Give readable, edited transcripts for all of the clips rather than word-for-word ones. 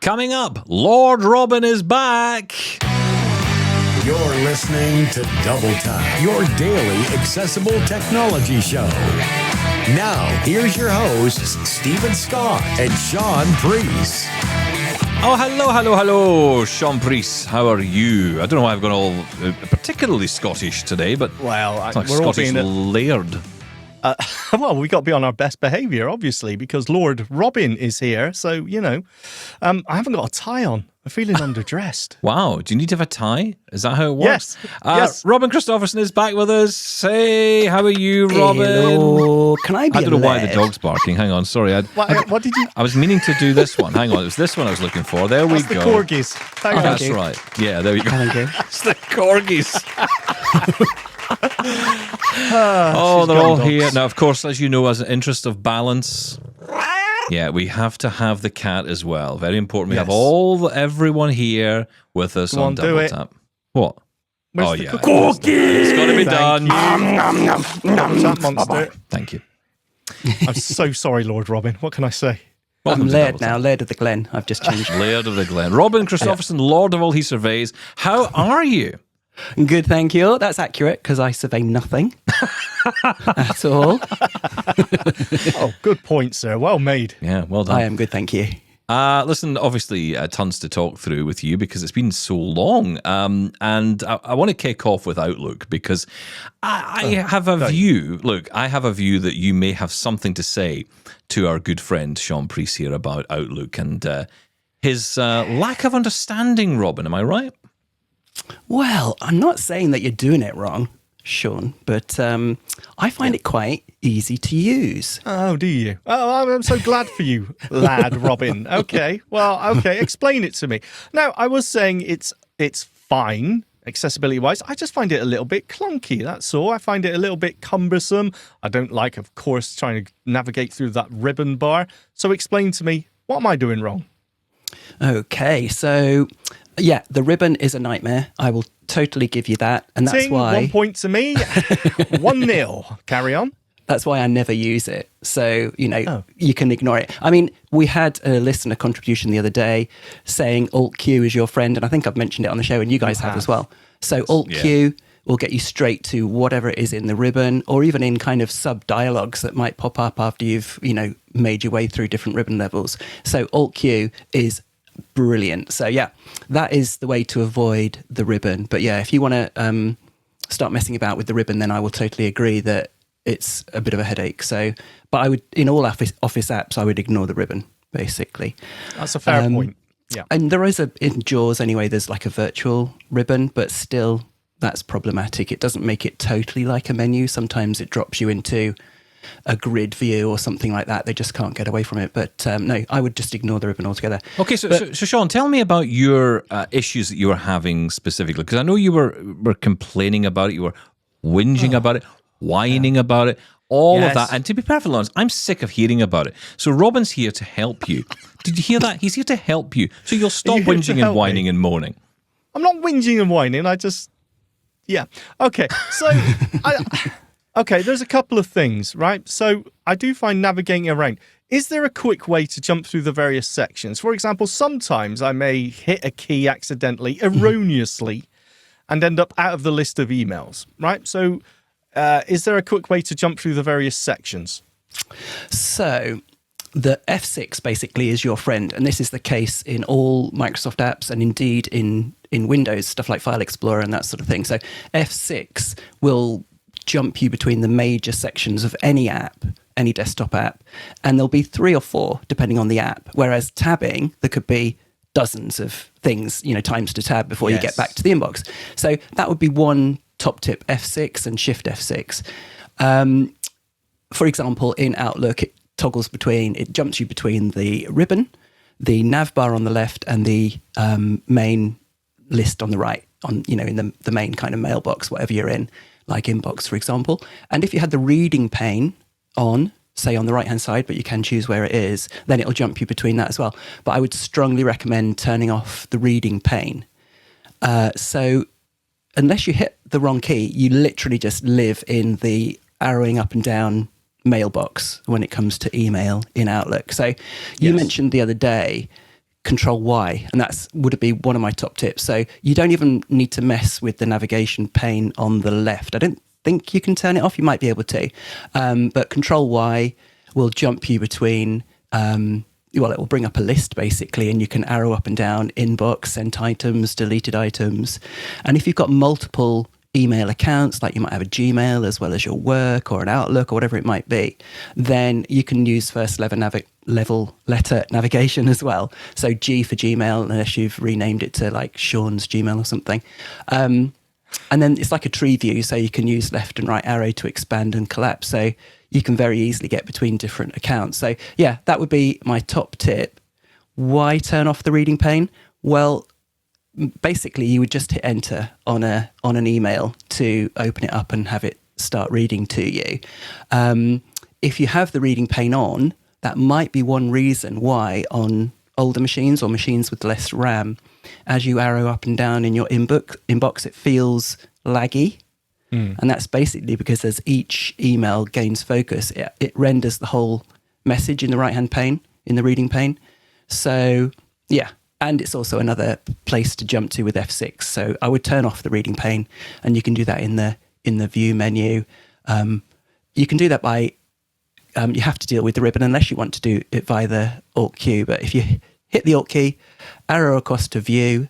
Coming up, Lord Robin is back. You're listening to Double Time, your daily accessible technology show. Now, here's your hosts, Stephen Scott and Sean Priest. Oh, hello, Sean Priest. How are you? I don't know why I've gone all particularly Scottish today, but it's like we're Scottish all laird. Well, we got to be on our best behaviour, obviously, because Lord Robin is here. So, I haven't got a tie on. I'm feeling underdressed. Wow. Do you need to have a tie? Is that how it works? Yes. Robin Christopherson is back with us. Hey, how are you, Robin? Hello. Can I be I don't know why the led? dog's barking. Hang on. Sorry. What did you... I was meaning to do this one. Hang on. It was this one I was looking for. There we That's go. the corgis. Hang on. That's right. Yeah, there we go. Thank you. It's the corgis. They're all here. Now, of course, as you know, as an interest of balance, we have to have the cat as well. Very important. We have everyone here with us on Double Tap. What? Where's the cookie? It's got to be done. That monster. Thank you. I'm so sorry, Lord Robin. What can I say? I'm Laird now, Laird of the Glen. I've just changed. Laird of the Glen. Robin Christopherson, Lord of all he surveys. How are you? Good, thank you. That's accurate because I survey nothing at all. Oh, good point, sir. Well made. Yeah, well done. I am good, thank you. Listen, obviously, tons to talk through with you because it's been so long. And I want to kick off with Outlook because I have a view. Look, I have a view that you may have something to say to our good friend Sean Priest here about Outlook and his lack of understanding, Robin. Am I right? Well, I'm not saying that you're doing it wrong, Sean, but I find it quite easy to use. Oh, do you? Oh, I'm so glad for you, lad Robin. Okay, explain it to me. Now, I was saying it's fine, accessibility-wise. I just find it a little bit clunky, that's all. I find it a little bit cumbersome. I don't like, of course, trying to navigate through that ribbon bar. So explain to me, what am I doing wrong? Okay, so... yeah, the ribbon is a nightmare. I will totally give you that. And that's why... 1 point to me, 1-0. Carry on. That's why I never use it. So, you can ignore it. I mean, we had a listener contribution the other day saying Alt-Q is your friend. And I think I've mentioned it on the show and you guys have as well. So Alt-Q will get you straight to whatever it is in the ribbon or even in kind of sub-dialogues that might pop up after you've, made your way through different ribbon levels. So Alt-Q is brilliant. So that is the way to avoid the ribbon. But if you want to start messing about with the ribbon, then I will totally agree that it's a bit of a headache. So, but I would, in all office apps, I would ignore the ribbon, basically. That's a fair point. Yeah. And there is in JAWS anyway, there's like a virtual ribbon, but still that's problematic. It doesn't make it totally like a menu. Sometimes it drops you into a grid view or something like that. They just can't get away from it. But no, I would just ignore the ribbon altogether. Okay, so Sean, tell me about your issues that you were having specifically, because I know you were complaining about it, you were whinging about it, whining about it, all of that. And to be perfectly honest, I'm sick of hearing about it. So Robin's here to help you. Did you hear that? He's here to help you. So you'll stop whinging and whining and moaning. I'm not whinging and whining. I just... yeah. Okay, so... Okay, there's a couple of things, right? So I do find navigating around. Is there a quick way to jump through the various sections? For example, sometimes I may hit a key accidentally, erroneously, and end up out of the list of emails, right? So is there a quick way to jump through the various sections? So the F6 basically is your friend, and this is the case in all Microsoft apps and indeed in Windows, stuff like File Explorer and that sort of thing. So F6 will jump you between the major sections of any app, any desktop app, and there'll be 3 or 4 depending on the app. Whereas tabbing, there could be dozens of things, times to tab before you get back to the inbox. So that would be one top tip, F6 and Shift F6. For example, in Outlook, it jumps you between the ribbon, the nav bar on the left, and the main list on the right, in the main kind of mailbox, whatever you're in, like inbox, for example. And if you had the reading pane on, say on the right-hand side, but you can choose where it is, then it'll jump you between that as well. But I would strongly recommend turning off the reading pane. So unless you hit the wrong key, you literally just live in the arrowing up and down mailbox when it comes to email in Outlook. So you mentioned the other day Control Y, and that's would be one of my top tips. So you don't even need to mess with the navigation pane on the left. I don't think you can turn it off. You might be able to, but Control Y will jump you between. Well, it will bring up a list basically, and you can arrow up and down inbox, sent items, deleted items, and if you've got multiple email accounts, like you might have a Gmail as well as your work or an Outlook or whatever it might be, then you can use first level letter navigation as well. So G for Gmail, unless you've renamed it to like Sean's Gmail or something. And then it's like a tree view, so you can use left and right arrow to expand and collapse. So you can very easily get between different accounts. So yeah, that would be my top tip. Why turn off the reading pane? Well, basically you would just hit enter on an email to open it up and have it start reading to you. If you have the reading pane on, that might be one reason why on older machines or machines with less RAM, as you arrow up and down in your inbox, it feels laggy. And that's basically because as each email gains focus, it renders the whole message in the right-hand pane, in the reading pane. So, yeah. And it's also another place to jump to with F6. So I would turn off the reading pane, and you can do that in the view menu. You can do that by, you have to deal with the ribbon unless you want to do it via the Alt Q. But if you hit the Alt key, arrow across to view,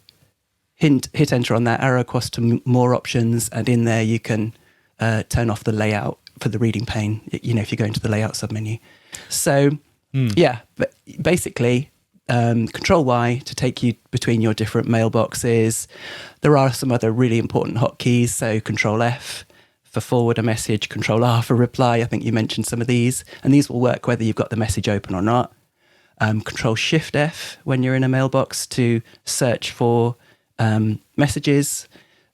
hit enter on that, arrow across to more options, and in there you can turn off the layout for the reading pane, if you go into the layout submenu. So, yeah, but basically, Control Y to take you between your different mailboxes. There are some other really important hotkeys, so Control F for forward a message, Control R for reply. I think you mentioned some of these, and these will work whether you've got the message open or not. Control Shift F when you're in a mailbox to search for messages,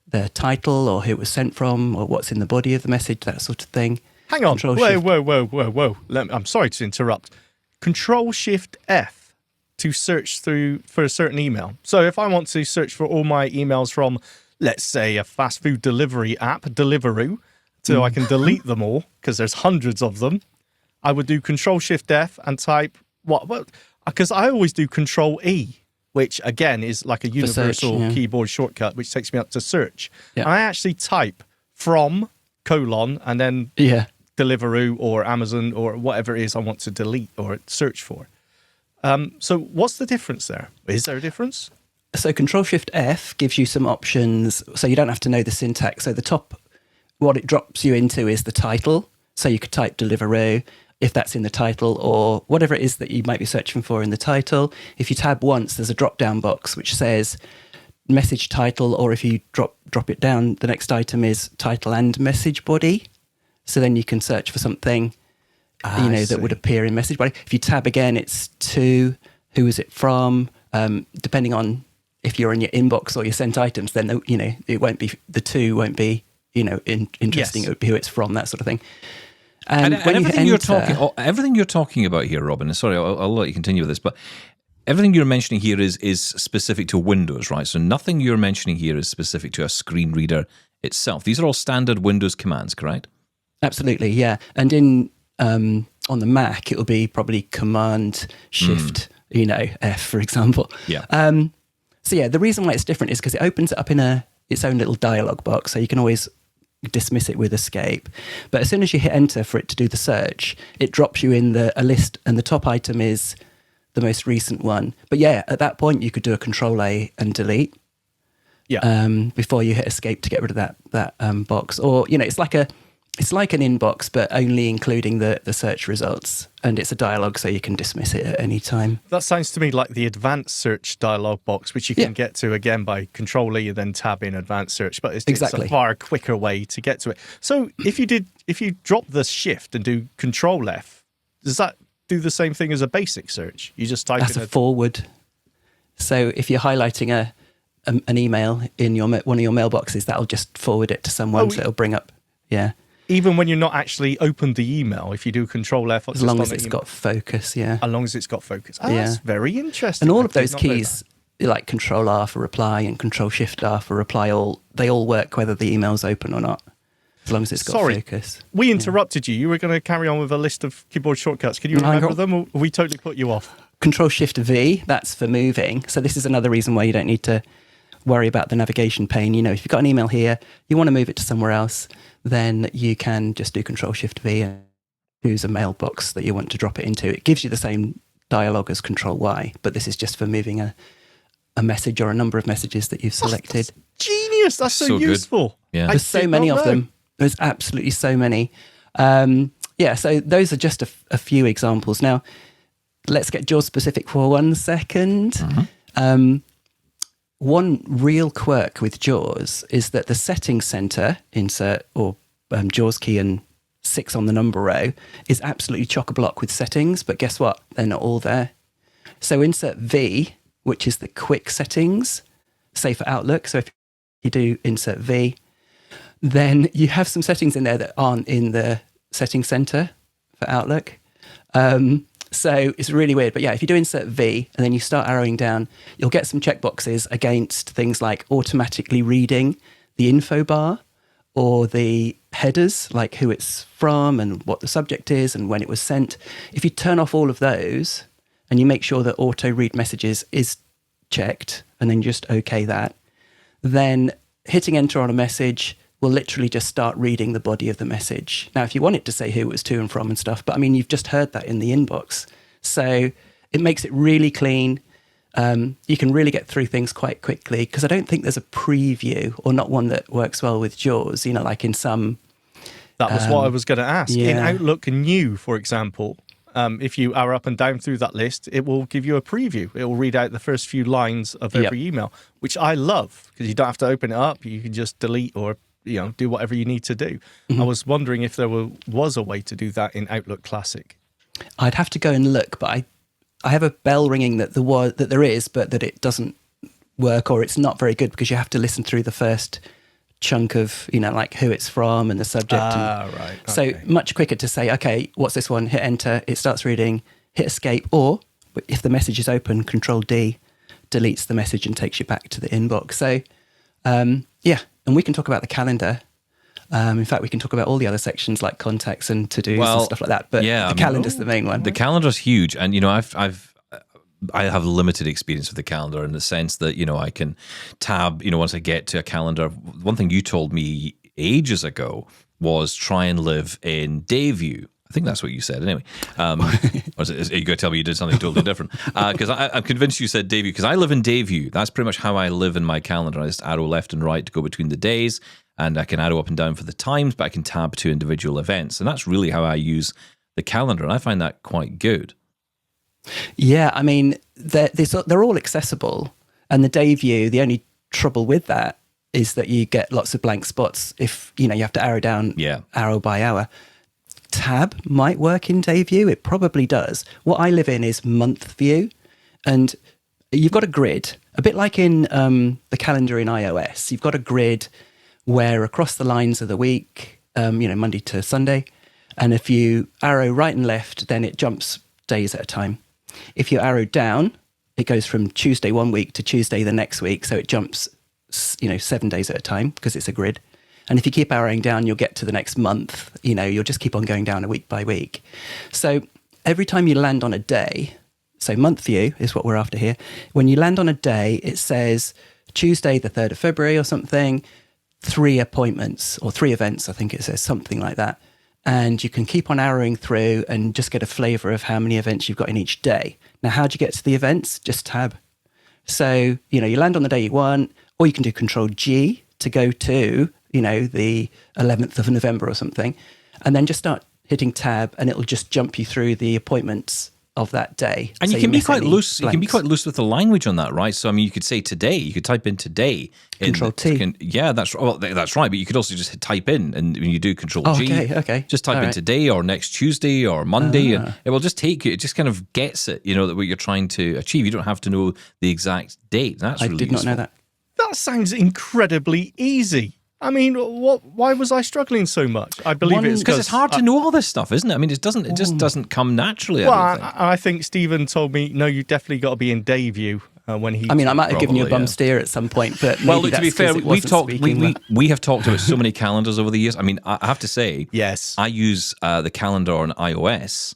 the title or who it was sent from or what's in the body of the message, that sort of thing. Hang on. Whoa. I'm sorry to interrupt. Control Shift F to search for a certain email. So if I want to search for all my emails from, let's say, a fast food delivery app, Deliveroo, so I can delete them all because there's hundreds of them, I would do Control Shift F and type what? Because I always do Control E, which again is like a universal keyboard shortcut, which takes me up to search. Yeah. And I actually type from : and then Deliveroo or Amazon or whatever it is I want to delete or search for. So what's the difference there? Is there a difference? So Control Shift F gives you some options, so you don't have to know the syntax. So the top, what it drops you into is the title. So you could type Deliveroo if that's in the title, or whatever it is that you might be searching for in the title. If you tab once, there's a drop-down box which says message title, or if you drop it down, the next item is title and message body. So then you can search for something that would appear in message body. If you tab again, it's to, who is it from, depending on if you're in your inbox or your sent items, then it won't be, the to won't be interesting. It would be who it's from, that sort of thing. And everything you're talking about here, Robin, sorry, I'll let you continue with this, but everything you're mentioning here is specific to Windows, right? So nothing you're mentioning here is specific to a screen reader itself. These are all standard Windows commands, correct? Absolutely, yeah. And in on the Mac, it'll be probably Command Shift, F, for example. Yeah. So yeah, the reason why it's different is because it opens it up in its own little dialog box, so you can always dismiss it with escape. But as soon as you hit enter for it to do the search, it drops you in a list, and the top item is the most recent one. But yeah, at that point you could do a Control A and delete. Yeah. Before you hit escape to get rid of that box, or it's like an inbox, but only including the search results, and it's a dialogue, so you can dismiss it at any time. That sounds to me like the advanced search dialog box, which you can get to again by Control E and then tab in advanced search, but it's a far quicker way to get to it. So if you drop the shift and do Control F, does that do the same thing as a basic search? You just type in a forward. So if you're highlighting an email in one of your mailboxes, that'll just forward it to someone, so it'll bring up, Even when you're not actually opened the email, if you do Control F, as long as it's got focus, As long as it's got focus. That's very interesting. And all of those keys, like Control R for reply and Control Shift R for reply, they all work whether the email's open or not, as long as it's got focus. We interrupted you. You were going to carry on with a list of keyboard shortcuts. Can you remember them, or we totally put you off? Control-Shift-V, that's for moving. So this is another reason why you don't need to worry about the navigation pane. If you've got an email here, you want to move it to somewhere else, then you can just do Control-Shift-V and choose a mailbox that you want to drop it into. It gives you the same dialogue as Control-Y, but this is just for moving a message or a number of messages that you've selected. That's genius. That's so useful. Good. Yeah. There's so many of them. There's absolutely so many. So those are just a few examples. Now, let's get JAWS specific for 1 second. Mm-hmm. One real quirk with JAWS is that the settings center, insert or JAWS key and 6 on the number row, is absolutely chock-a-block with settings, but guess what? They're not all there. So insert V, which is the quick settings, say for Outlook. So if you do insert V, then you have some settings in there that aren't in the settings center for Outlook. So it's really weird. But yeah, if you do insert V and then you start arrowing down, you'll get some checkboxes against things like automatically reading the info bar or the headers, like who it's from and what the subject is and when it was sent. If you turn off all of those and you make sure that auto read messages is checked and then just OK that, then hitting enter on a message will literally just start reading the body of the message. Now, if you want it to say who it was to and from and stuff, but I mean, you've just heard that in the inbox. So it makes it really clean. You can really get through things quite quickly because I don't think there's a preview or not one that works well with JAWS, like in some... That was what I was going to ask. yeah. In Outlook New, for example, if you arrow up and down through that list, it will give you a preview. It will read out the first few lines of every email, which I love because you don't have to open it up. You can just delete or do whatever you need to do. Mm-hmm. I was wondering if there was a way to do that in Outlook Classic. I'd have to go and look, but I have a bell ringing that there is, but that it doesn't work or it's not very good because you have to listen through the first chunk of, like who it's from and the subject. Right. Okay. So much quicker to say, okay, what's this one? Hit enter, it starts reading, hit escape, or if the message is open, Control D deletes the message and takes you back to the inbox. So, and we can talk about the calendar. In fact, we can talk about all the other sections like contacts and to-dos and stuff like that. But the calendar's the main one. The calendar's huge. And, I have limited experience with the calendar in the sense that, I can tab, once I get to a calendar. One thing you told me ages ago was try and live in Dayview. I think that's what you said anyway. Or are you going to tell me you did something totally different? Because I'm convinced you said Dayview, because I live in Dayview. That's pretty much how I live in my calendar. I just arrow left and right to go between the days, and I can arrow up and down for the times, but I can tab to individual events. And that's really how I use the calendar, and I find that quite good. Yeah, I mean, they're all accessible. And the Dayview, the only trouble with that is that you get lots of blank spots if, you have to arrow down hour by hour. Tab might work in Dayview. It probably does. What I live in is month view. And you've got a grid, a bit like in the calendar in iOS. You've got a grid where across the lines of the week, Monday to Sunday. And if you arrow right and left, then it jumps days at a time. If you arrow down, it goes from Tuesday one week to Tuesday the next week. So it jumps, 7 days at a time because it's a grid. And if you keep arrowing down, you'll get to the next month. You'll just keep on going down a week by week. So every time you land on a day, so month view is what we're after here. When you land on a day, it says Tuesday, the 3rd of February or something, 3 appointments or 3 events. I think it says something like that. And you can keep on arrowing through and just get a flavour of how many events you've got in each day. Now, how do you get to the events? Just tab. So, you land on the day you want, or you can do Control G to go to, the 11th of November or something, and then just start hitting tab and it'll just jump you through the appointments of that day. And you can be quite loose. You can be quite loose with the language on that, right? So, I mean, you could say today. You could type in today. Control T. That's well, that's right. But you could also just type in, and when you do Control G, okay, just type in today or next Tuesday or Monday, and it will just take you. It just kind of gets it, that what you're trying to achieve. You don't have to know the exact date. That's really did not useful. know that. That sounds incredibly easy. I mean, why was I struggling so much? I believe it's because it's hard to know all this stuff, isn't it? I mean, it just doesn't come naturally. I think Stephen told me, no, you definitely got to be in Dayview when he. I mean, I might have given you a bum steer at some point, but look, to be fair, we have talked about so many calendars over the years. I mean, I have to say, yes, I use the calendar on iOS.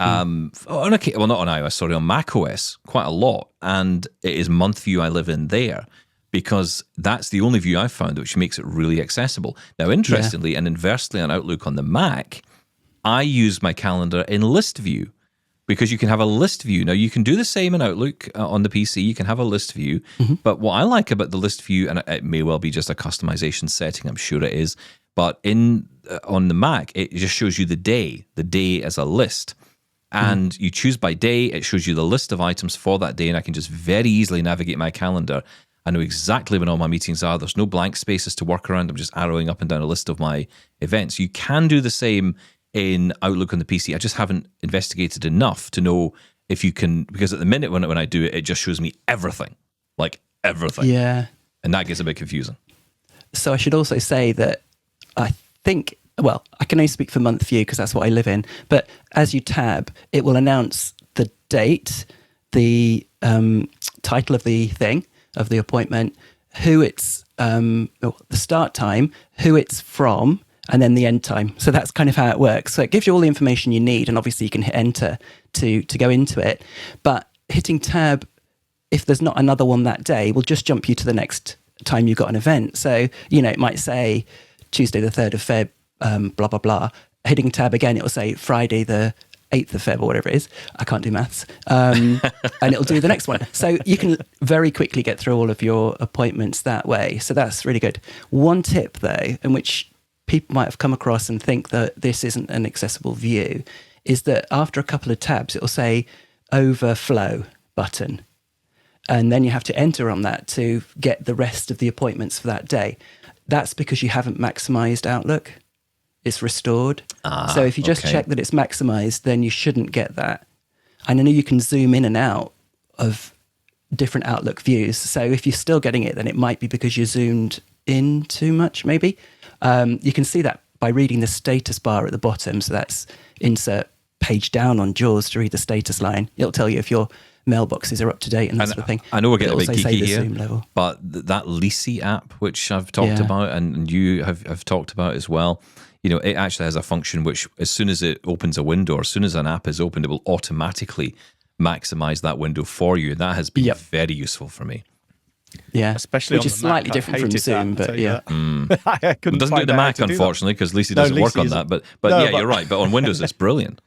Well, not on iOS, sorry, on macOS quite a lot, and it is month view I live in there, because that's the only view I've found which makes it really accessible. Now, interestingly, and inversely on Outlook on the Mac, I use my calendar in list view, because you can have a list view. Now, you can do the same in Outlook on the PC. You can have a list view. But what I like about the list view, and it may well be just a customization setting, I'm sure it is, but on the Mac, it just shows you the day as a list. And you choose by day, it shows you the list of items for that day, and I can just very easily navigate my calendar. I know exactly when all my meetings are. There's no blank spaces to work around. I'm just arrowing up and down a list of my events. You can do the same in Outlook on the PC. I just haven't investigated enough to know if you can, because at the minute when I do it, it just shows me everything, like everything. Yeah. And that gets a bit confusing. So I should also say that I think, well, I can only speak for month view because that's what I live in, but as you tab, it will announce the date, the title of the thing, of the appointment, who it's, the start time, who it's from, and then the end time. So that's kind of how it works. So it gives you all the information you need, and obviously you can hit enter to go into it. But hitting tab, if there's not another one that day, will just jump you to the next time you've got an event. So, it might say Tuesday the 3rd of Feb, blah, blah, blah. Hitting tab again, it will say Friday the 8th of Feb or whatever it is. I can't do maths. And it'll do the next one. So you can very quickly get through all of your appointments that way. So that's really good. One tip, though, in which people might have come across and think that this isn't an accessible view, is that after a couple of tabs, it'll say overflow button. And then you have to enter on that to get the rest of the appointments for that day. That's because you haven't maximized Outlook. It's restored. So if you just check that it's maximized, then you shouldn't get that. And I know you can zoom in and out of different Outlook views. So if you're still getting it, then it might be because you zoomed in too much, maybe. You can see that by reading the status bar at the bottom. So that's insert page down on JAWS to read the status line. It'll tell you if your mailboxes are up to date and that sort of thing. I know we're getting a bit geeky here, level. but that Lisi app, which I've talked about and you have talked about as well, it actually has a function which, as soon as it opens a window, or as soon as an app is opened, it will automatically maximize that window for you. And that has been very useful for me. Yeah, especially which is slightly different from Zoom, but I couldn't. It doesn't do the Mac, unfortunately, because Lisi doesn't work on that. But you're right. But on Windows, it's brilliant.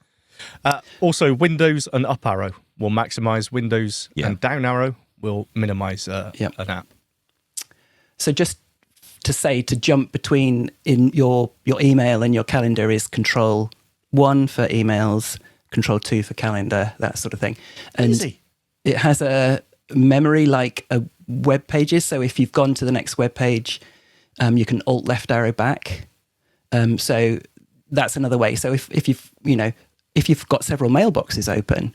Also, Windows and up arrow will maximize Windows, and down arrow will minimize an app. So just to say, to jump between in your email and your calendar is Control 1 for emails, Control 2 for calendar, that sort of thing. And easy. It has a memory like a web pages. So if you've gone to the next web page, you can Alt left arrow back. So that's another way. So if you've got several mailboxes open,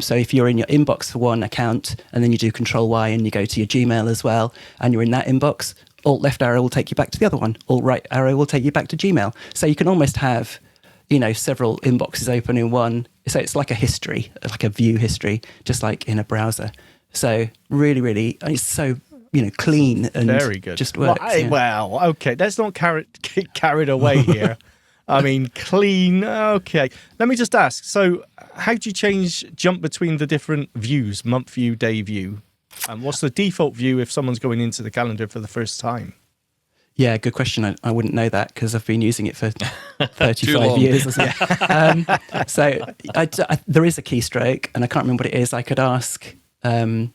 so if you're in your inbox for one account and then you do Control Y and you go to your Gmail as well, and you're in that inbox, Alt left arrow will take you back to the other one. Alt right arrow will take you back to Gmail. So you can almost have, several inboxes open in one. So it's like a history, like a view history, just like in a browser. So really, really, it's so, clean and very good. Just works. Well, okay. Let's not get carried away here. I mean, clean. Okay. Let me just ask. So how do you jump between the different views, month view, day view? And what's the default view if someone's going into the calendar for the first time? Yeah, good question. I wouldn't know that because I've been using it for 35 years. Or so. So there is a keystroke, and I can't remember what it is. I could ask, I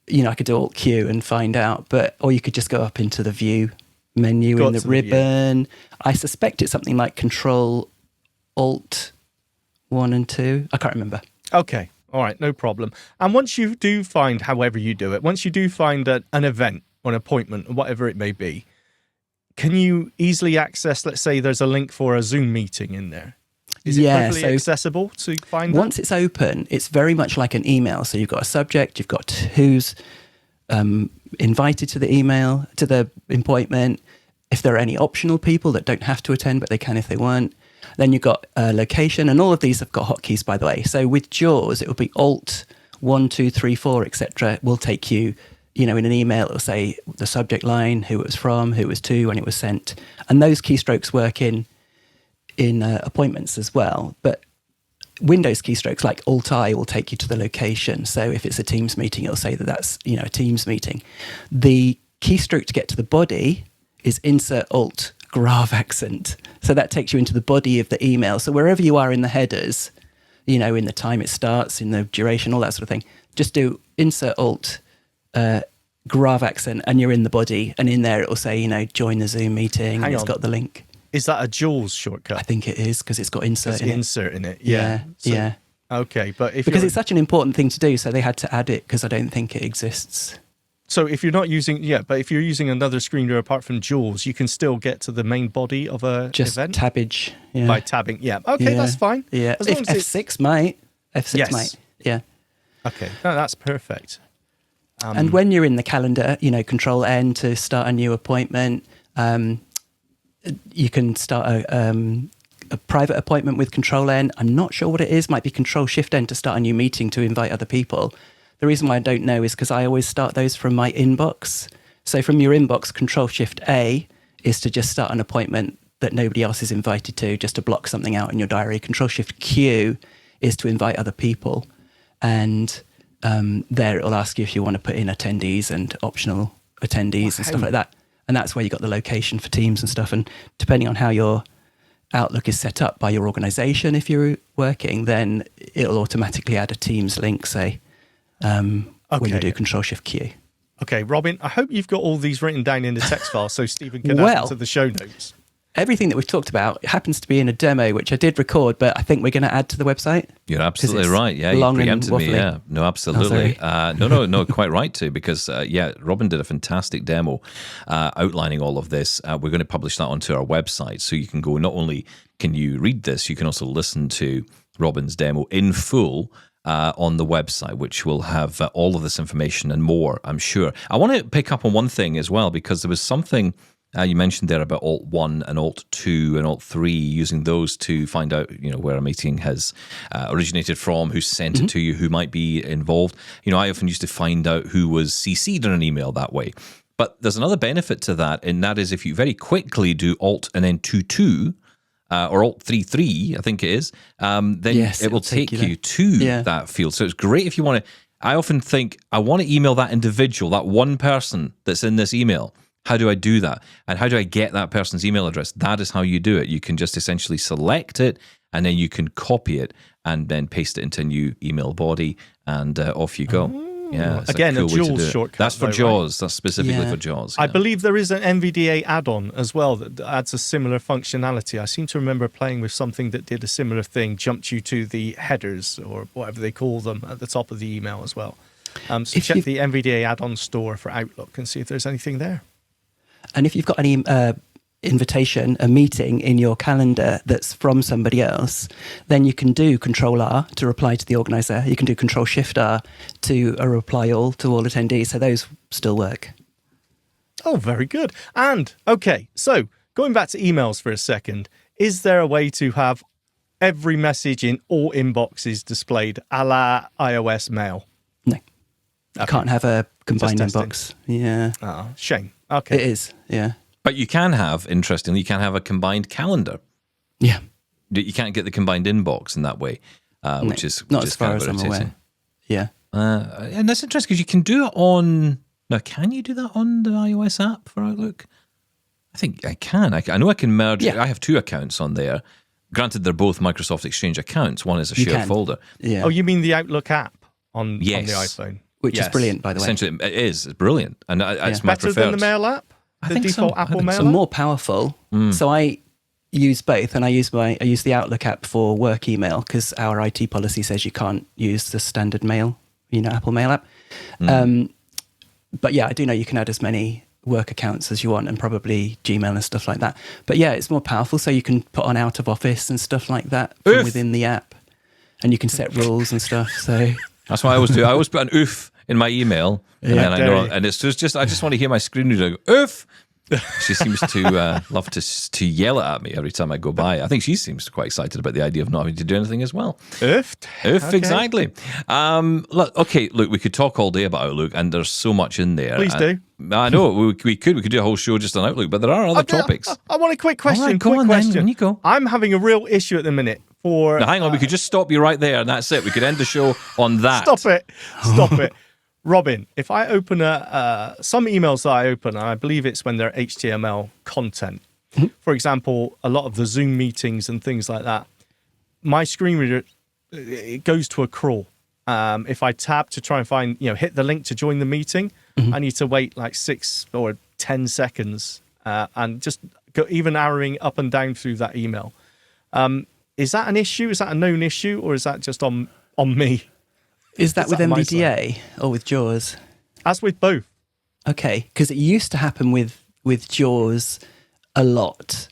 could do Alt Q and find out, or you could just go up into the view menu in the ribbon. I suspect it's something like Control Alt 1 and 2. I can't remember. Okay. All right. No problem. And once you do find, however you do it, once you do find an event or an appointment, whatever it may be, can you easily access, let's say there's a link for a Zoom meeting in there? Is it perfectly accessible to find that? Once it's open, it's very much like an email. So you've got a subject, you've got who's invited to the email, to the appointment, if there are any optional people that don't have to attend, but they can if they want. Then you've got location, and all of these have got hotkeys, by the way. So with JAWS, it will be Alt 1, 2, 3, 4, etc. will take you, in an email, it will say the subject line, who it was from, who it was to, when it was sent. And those keystrokes work in appointments as well. But Windows keystrokes like Alt-I will take you to the location. So if it's a Teams meeting, it'll say that that's, a Teams meeting. The keystroke to get to the body is Insert Alt Grave accent. So that takes you into the body of the email. So wherever you are in the headers, in the time it starts, in the duration, all that sort of thing, just do Insert Alt Grave accent and you're in the body. And in there it will say, join the Zoom meeting. It's got the link. Is that a JAWS shortcut? I think it is because it's got insert in it. Insert in it, yeah. Yeah. Okay, but because it's such an important thing to do, so they had to add it because I don't think it exists. So if you're not using, but if you're using another screen reader apart from JAWS, you can still get to the main body of a event? Just tabbage, by tabbing, yeah. Okay, that's fine. Yeah, as long as F6 might. F6 might, yeah. Okay, no, that's perfect. And when you're in the calendar, Control N to start a new appointment. You can start a private appointment with Control N. I'm not sure what it is. Might be Control Shift N to start a new meeting to invite other people. The reason why I don't know is because I always start those from my inbox. So from your inbox, Control Shift A is to just start an appointment that nobody else is invited to, just to block something out in your diary. Control Shift Q is to invite other people. And there it'll ask you if you want to put in attendees and optional attendees and stuff like that. And that's where you got the location for Teams and stuff. And depending on how your Outlook is set up by your organization, if you're working, then it'll automatically add a Teams link, say, when you do Control Shift Q. Okay, Robin, I hope you've got all these written down in the text file so Stephen can add them to the show notes. Everything that we've talked about happens to be in a demo, which I did record, but I think we're going to add to the website. You're absolutely right. Yeah, you preempted me. Yeah, no, absolutely. No, quite right too, because Robin did a fantastic demo outlining all of this. We're going to publish that onto our website, so you can go. Not only can you read this, you can also listen to Robin's demo in full on the website, which will have all of this information and more, I'm sure. I want to pick up on one thing as well, because there was something you mentioned there about Alt 1 and Alt 2 and Alt 3, using those to find out, where a meeting has originated from, who sent it to you, who might be involved. I often used to find out who was CC'd in an email that way. But there's another benefit to that, and that is if you very quickly do Alt and then 2 or Alt 3, I think it is, then it will take you to that field. So it's great if you want to. I often think, I want to email that individual, that one person that's in this email. How do I do that? And how do I get that person's email address? That is how you do it. You can just essentially select it, and then you can copy it and then paste it into a new email body, and off you go. Yeah, again, a cool JAWS shortcut. That's for JAWS. Right? That's specifically for JAWS. I believe there is an NVDA add-on as well that adds a similar functionality. I seem to remember playing with something that did a similar thing, jumped you to the headers or whatever they call them at the top of the email as well. So check the NVDA add-on store for Outlook and see if there's anything there. And if you've got any invitation, a meeting in your calendar that's from somebody else, then you can do Control R to reply to the organizer. You can do Control Shift R to a reply all to all attendees. So those still work. Oh, very good. And, okay, so going back to emails for a second, is there a way to have every message in all inboxes displayed a la iOS Mail? No. Okay. Can't have a combined inbox. Yeah. Oh, shame. Okay. It is, yeah. But you can have, interestingly, a combined calendar. Yeah. You can't get the combined inbox in that way, which is not which as is far kind as of I'm aware. Yeah. And that's interesting because you can do it on. Now, can you do that on the iOS app for Outlook? I think I can. I know I can merge. Yeah. I have two accounts on there. Granted, they're both Microsoft Exchange accounts. One is a shared folder. Yeah. Oh, you mean the Outlook app on the iPhone? Which is brilliant, by the way. Essentially, it is. It's brilliant. And it's my better preferred. than the Mail app? I The think default so. Apple Mail So app? more powerful. So I use both, and I use the Outlook app for work email because our IT policy says you can't use the standard mail, Apple Mail app. But yeah, I do know you can add as many work accounts as you want, and probably Gmail and stuff like that. But yeah, it's more powerful, so you can put on out of office and stuff like that from within the app, and you can set rules and stuff. So that's what I always do. I always put an oof in my email, and then I know, and it's just I just want to hear my screen reader go oof. She seems to love to yell at me every time I go by. I think she seems quite excited about the idea of not having to do anything as well. Oof, okay. Exactly. Look, we could talk all day about Outlook, and there's so much in there. Please do. I know we could do a whole show just on Outlook, but there are other topics. I want a quick question. All right, go on then, when you go. I'm having a real issue at the minute. for... Now, hang on, we could just stop you right there, and that's it. We could end the show on that. Stop it. Robin, if I open some emails that I open, and I believe it's when they're HTML content, for example, a lot of the Zoom meetings and things like that, my screen reader, it goes to a crawl. If I tab to try and find, hit the link to join the meeting, I need to wait like 6 or 10 seconds and just go even arrowing up and down through that email. Is that an issue? Is that a known issue? Or is that just on me? Is that with NVDA or with JAWS? As with both. Okay, because it used to happen with JAWS a lot,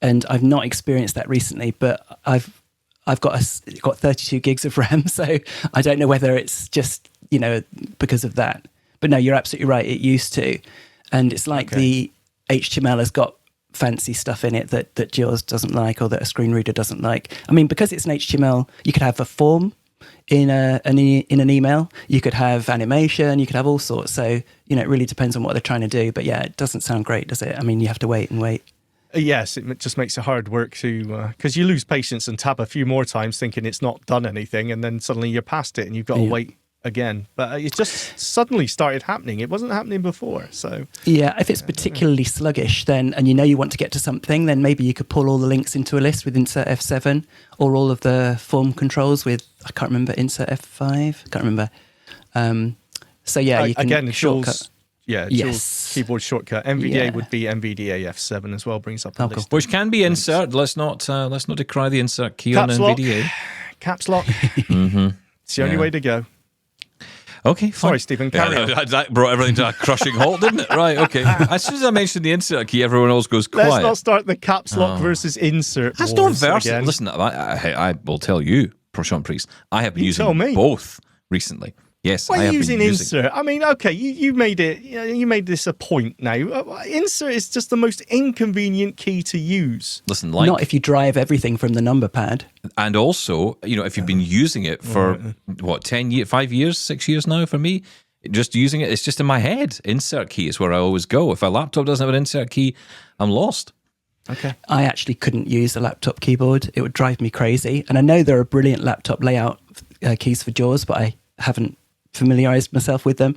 and I've not experienced that recently. But I've got 32 gigs of RAM, so I don't know whether it's just because of that. But no, you're absolutely right. It used to, and it's like the HTML has got fancy stuff in it that JAWS doesn't like, or that a screen reader doesn't like. I mean, because it's an HTML, you could have a form in an email, you could have animation, you could have all sorts. So, it really depends on what they're trying to do. But yeah, it doesn't sound great, does it? I mean, you have to wait and wait. Yes, it just makes it hard work to, because you lose patience and tab a few more times thinking it's not done anything, and then suddenly you're past it and you've got to wait again. But it just suddenly started happening. It wasn't happening before. So yeah, if it's particularly sluggish, then, and you want to get to something, then maybe you could pull all the links into a list with insert F7, or all of the form controls with, I can't remember, insert F5. I can't remember. So yeah, you can again, shortcut. Jules keyboard shortcut. NVDA would be NVDA F7 as well. Brings up the list. Which can be insert. Let's not decry the insert key on NVDA. Caps lock. It's the only way to go. Okay, fine. Sorry, Stephen. Carry on. That brought everything to a crushing halt, didn't it? Right, okay. As soon as I mentioned the insert key, everyone else goes quiet. Let's not start the caps lock versus insert. That's not versatile. Listen, I will tell you, Prashant Priest, I have been using both recently. Yes, Why I have using been using insert? I mean, okay, you made it. You made this a point now. Insert is just the most inconvenient key to use. Listen, not if you drive everything from the number pad. And also, if you've been using it for 10 years, 5 years, 6 years now for me, just using it, it's just in my head. Insert key is where I always go. If a laptop doesn't have an insert key, I'm lost. Okay. I actually couldn't use a laptop keyboard. It would drive me crazy. And I know there are brilliant laptop layout keys for JAWS, but I haven't familiarized myself with them.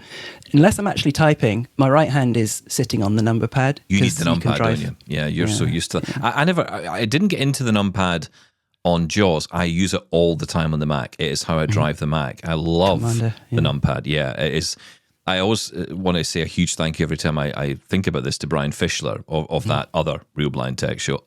Unless I'm actually typing, my right hand is sitting on the number pad. You need the numpad, don't you? Yeah, you're so used to that. I didn't get into the numpad on JAWS. I use it all the time on the Mac. It is how I drive the Mac. I love the numpad. Yeah, it is. I always want to say a huge thank you every time I think about this to Brian Fischler of that other Real Blind Tech Show.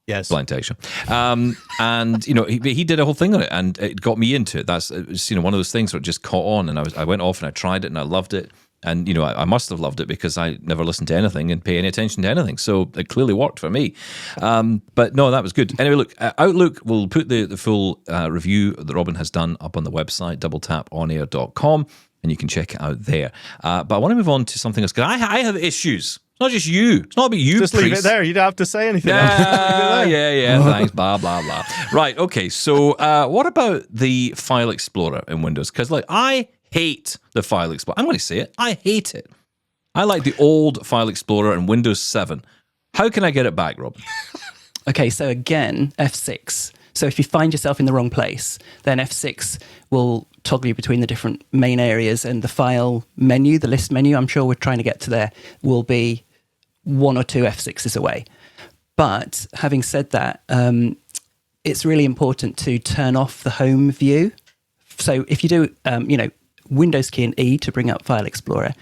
Yes. Blind Tech Show. And, he did a whole thing on it, and it got me into it. That's, one of those things where it just caught on, and I went off and I tried it and I loved it. And, I must have loved it because I never listened to anything and pay any attention to anything. So it clearly worked for me. But no, that was good. Anyway, look, Outlook will put the full review that Robin has done up on the website, doubletaponair.com, and you can check it out there. But I want to move on to something else, because I have issues. It's not just you. It's not about you, Just Priest. leave it there. You don't have to say anything else. Yeah, thanks, blah, blah, blah. Right, okay, so what about the File Explorer in Windows? Because, I hate the File Explorer. I'm going to say it. I hate it. I like the old File Explorer in Windows 7. How can I get it back, Rob? Okay, so again, F6. So if you find yourself in the wrong place, then F6 will toggle you between the different main areas, and the file menu, the list menu, I'm sure we're trying to get to there, will be 1 or 2 F6s away. But having said that, it's really important to turn off the home view. So if you do, Windows key and E to bring up File Explorer,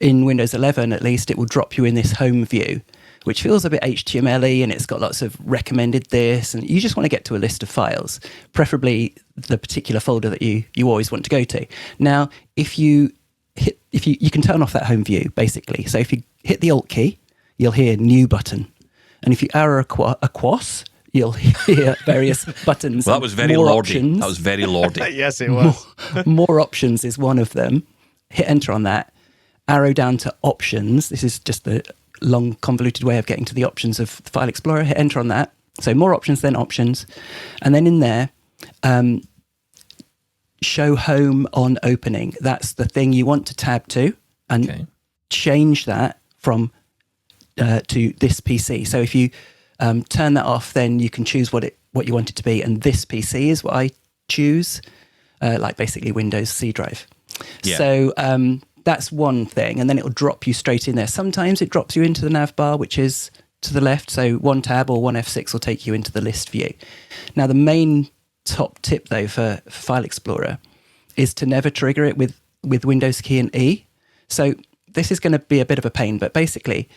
in Windows 11 at least, it will drop you in this home view, which feels a bit HTML-y, and it's got lots of recommended this, and you just want to get to a list of files, preferably the particular folder that you always want to go to. Now, if you can turn off that home view, basically. So if you hit the Alt key, you'll hear New button. And if you arrow across, you'll hear various buttons. Well, that was very lordy. That was very lordy. Yes, it was. More options is one of them. Hit enter on that. Arrow down to options. This is just the long convoluted way of getting to the options of the File Explorer. Hit enter on that. So more options, then options. And then in there, show home on opening. That's the thing you want to tab to, and change that from to this PC. So if you turn that off, then you can choose what you want it to be. And this PC is what I choose, like basically Windows C drive. Yeah. So that's one thing. And then it'll drop you straight in there. Sometimes it drops you into the nav bar, which is to the left. So one tab or one F6 will take you into the list view. Now, the main top tip, though, for File Explorer is to never trigger it with Windows key and E. So this is going to be a bit of a pain, but basically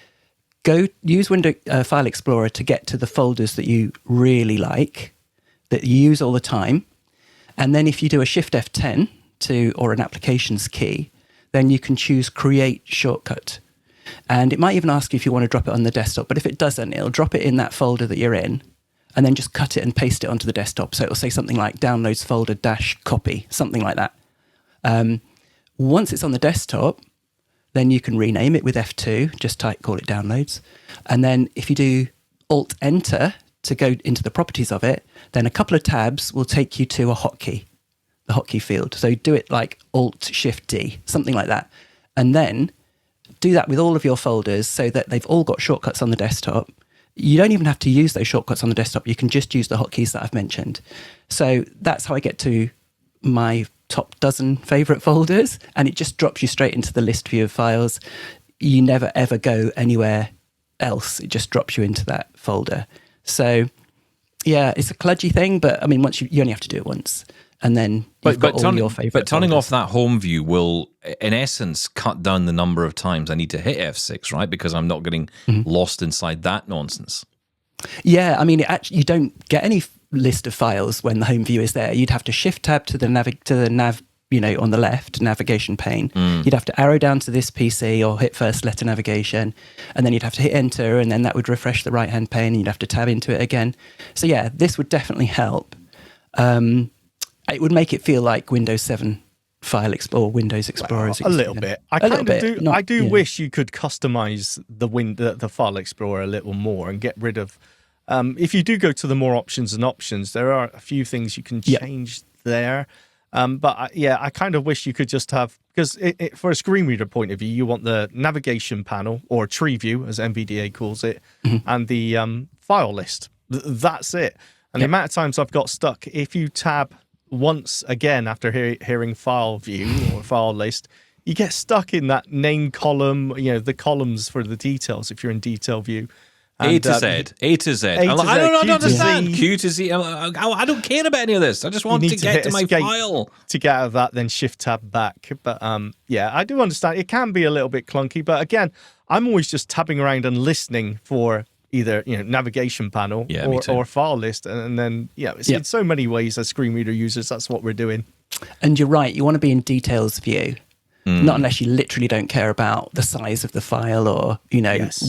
go use File Explorer to get to the folders that you really like, that you use all the time. And then if you do a Shift F10 or an applications key, then you can choose Create Shortcut. And it might even ask you if you want to drop it on the desktop, but if it doesn't, it'll drop it in that folder that you're in, and then just cut it and paste it onto the desktop. So it'll say something like Downloads folder -copy, something like that. Once it's on the desktop, then you can rename it with F2, just call it Downloads. And then if you do Alt-Enter to go into the properties of it, then a couple of tabs will take you to a hotkey, the hotkey field. So do it like Alt-Shift-D, something like that. And then do that with all of your folders so that they've all got shortcuts on the desktop. You don't even have to use those shortcuts on the desktop. You can just use the hotkeys that I've mentioned. So that's how I get to my top dozen favorite folders, and it just drops you straight into the list view of files. You never ever go anywhere else. It just drops you into that folder. So yeah, it's a kludgy thing, but I mean, once you only have to do it once, and then you've got all your favorite. But turning folders. off that home view will, in essence, cut down the number of times I need to hit F6, right? Because I'm not getting lost inside that nonsense. Yeah, I mean, you don't get any list of files when the home view is there. You'd have to shift tab to the nav, on the left navigation pane. You'd have to arrow down to this PC or hit first letter navigation, and then you'd have to hit enter, and then that would refresh the right hand pane, and you'd have to tab into it again. So yeah, this would definitely help. It would make it feel like Windows 7 File Explorer, Windows Explorer. A little bit. I do wish you could customize the File Explorer a little more and get rid of. If you do go to the more options and options, there are a few things you can change there. But I kind of wish you could just have, because for a screen reader point of view, you want the navigation panel, or tree view, as NVDA calls it, and the file list. That's it. And the amount of times I've got stuck, if you tab once again after hearing file view or file list, you get stuck in that name column, the columns for the details if you're in detail view. And, A to Z. I don't understand. Q to Z. I don't care about any of this. I just want to get to my file. To get out of that, then shift tab back. But I do understand. It can be a little bit clunky. But again, I'm always just tabbing around and listening for either navigation panel or file list. And then, in so many ways as screen reader users, that's what we're doing. And you're right. You want to be in details view. Not unless you literally don't care about the size of the file or,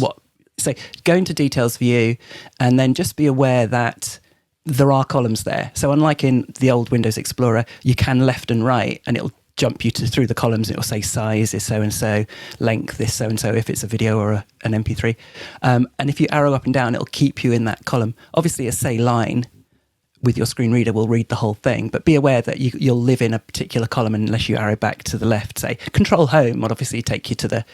what. So go into details view, and then just be aware that there are columns there. So unlike in the old Windows Explorer, you can left and right, and it'll jump you through the columns. It'll say size is so-and-so, length is so-and-so if it's a video or an MP3. And if you arrow up and down, it'll keep you in that column. Obviously, a say line with your screen reader will read the whole thing, but be aware that you'll live in a particular column unless you arrow back to the left. Say Control Home would obviously take you to the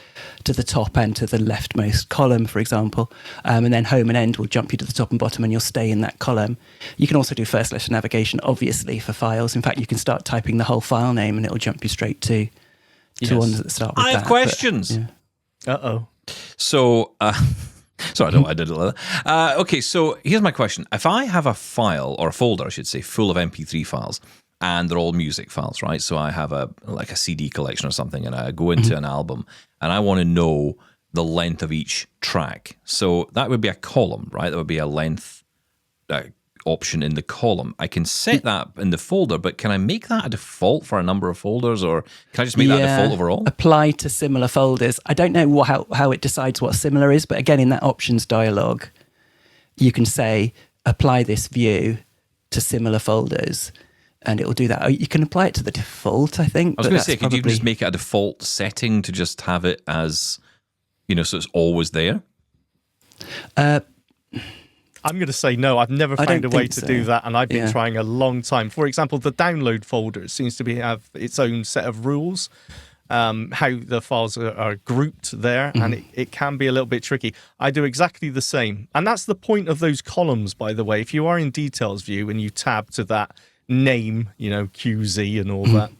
top and to the leftmost column, for example, and then Home and End will jump you to the top and bottom, and you'll stay in that column. You can also do first letter navigation, obviously, for files. In fact, you can start typing the whole file name, and it'll jump you straight to ones that start with that. I have questions. So. Sorry, I don't know why I did it like that. Okay, so here's my question. If I have a file, or a folder, I should say, full of MP3 files, and they're all music files, right? So I have a CD collection or something, and I go into an album, and I want to know the length of each track. So that would be a column, right? That would be a length option in the column. I can set that in the folder, but can I make that a default for a number of folders, or can I just make that default overall? Apply to similar folders. I don't know how it decides what similar is, but again, in that options dialog, you can say apply this view to similar folders, and it will do that. You can apply it to the default, I think. I was going to say, could you just make it a default setting to just have it as, so it's always there? I'm going to say no. I've never found a way to do that, and I've been trying a long time. For example, the download folder seems to have its own set of rules. how the files are grouped there, and it can be a little bit tricky. I do exactly the same. And that's the point of those columns, by the way. If you are in details view and you tab to that name, QZ and all that,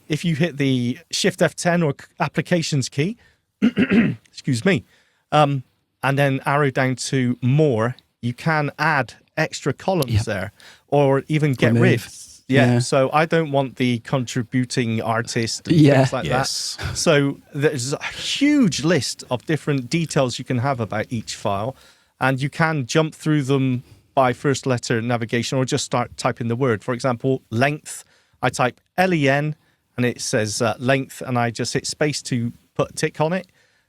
if you hit the Shift F10 or applications key, excuse me, and then arrow down to more, you can add extra columns there, or even get rid. Yeah, so I don't want the contributing artist and things like that. So there's a huge list of different details you can have about each file, and you can jump through them by first letter navigation or just start typing the word. For example, length, I type LEN and it says length, and I just hit space to put a tick on it.